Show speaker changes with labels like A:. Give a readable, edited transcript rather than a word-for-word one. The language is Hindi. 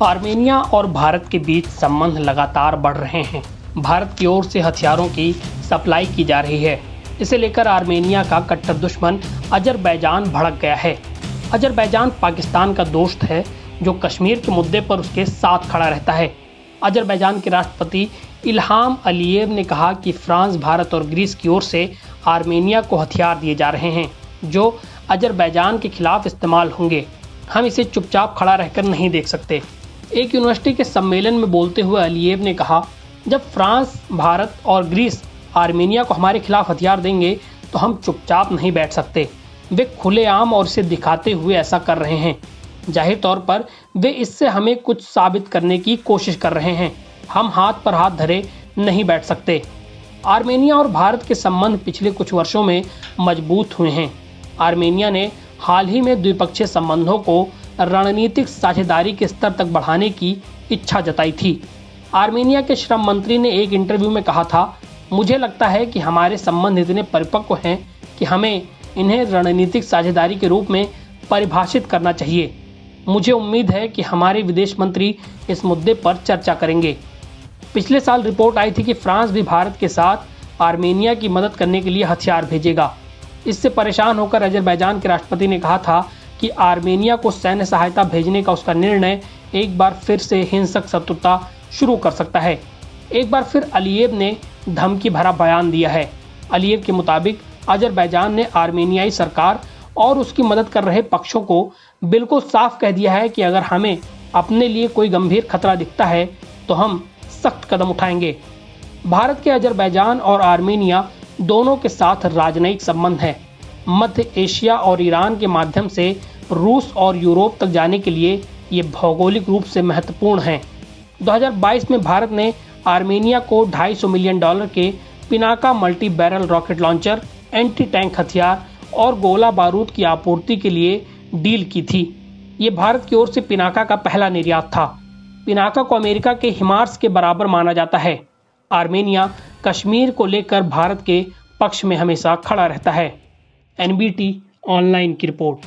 A: आर्मेनिया और भारत के बीच संबंध लगातार बढ़ रहे हैं। भारत की ओर से हथियारों की सप्लाई की जा रही है। इसे लेकर आर्मेनिया का कट्टर दुश्मन अजरबैजान भड़क गया है। अजरबैजान पाकिस्तान का दोस्त है जो कश्मीर के मुद्दे पर उसके साथ खड़ा रहता है। अजरबैजान के राष्ट्रपति इल्हाम अलीयेव ने कहा कि फ्रांस, भारत और ग्रीस की ओर से आर्मेनिया को हथियार दिए जा रहे हैं जो अजरबैजान के खिलाफ इस्तेमाल होंगे। हम इसे चुपचाप खड़ा रहकर नहीं देख सकते। एक यूनिवर्सिटी के सम्मेलन में बोलते हुए अलीयेव ने कहा, जब फ्रांस, भारत और ग्रीस आर्मेनिया को हमारे खिलाफ हथियार देंगे तो हम चुपचाप नहीं बैठ सकते। वे खुलेआम और इसे दिखाते हुए ऐसा कर रहे हैं। जाहिर तौर पर वे इससे हमें कुछ साबित करने की कोशिश कर रहे हैं। हम हाथ पर हाथ धरे नहीं बैठ सकते। आर्मेनिया और भारत के संबंध पिछले कुछ वर्षों में मजबूत हुए हैं। आर्मेनिया ने हाल ही में द्विपक्षीय संबंधों को रणनीतिक साझेदारी के स्तर तक बढ़ाने की इच्छा जताई थी। आर्मेनिया के श्रम मंत्री ने एक इंटरव्यू में कहा था, मुझे लगता है कि हमारे संबंध इतने परिपक्व हैं कि हमें इन्हें रणनीतिक साझेदारी के रूप में परिभाषित करना चाहिए। मुझे उम्मीद है कि हमारे विदेश मंत्री इस मुद्दे पर चर्चा करेंगे। पिछले साल रिपोर्ट आई थी कि फ्रांस भी भारत के साथ आर्मेनिया की मदद करने के लिए हथियार भेजेगा। इससे परेशान होकर अजरबैजान के राष्ट्रपति ने कहा था कि आर्मेनिया को सैन्य सहायता भेजने का उसका निर्णय एक बार फिर से हिंसक शत्रुता शुरू कर सकता है। एक बार फिर अलीयेव ने धमकी भरा बयान दिया है। अलीयेव के मुताबिक अजरबैजान ने आर्मेनियाई सरकार और उसकी मदद कर रहे पक्षों को बिल्कुल साफ कह दिया है कि अगर हमें अपने लिए कोई गंभीर खतरा दिखता है तो हम सख्त कदम उठाएंगे। भारत के अजरबैजान और आर्मेनिया दोनों के साथ राजनयिक संबंध है। मध्य एशिया और ईरान के माध्यम से रूस और यूरोप तक जाने के लिए ये भौगोलिक रूप से महत्वपूर्ण हैं। 2022 में भारत ने आर्मेनिया को $250 मिलियन के Pinaka multi barrel rocket launcher, anti tank हथियार और गोला बारूद की आपूर्ति के लिए डील की थी। ये भारत की ओर से पिनाका का पहला निर्यात था। पिनाका को अमेरिका के हिमार्स के बराबर माना जाता है। आर्मेनिया कश्मीर को लेकर भारत के पक्ष में हमेशा खड़ा रहता है। NBT ऑनलाइन की रिपोर्ट।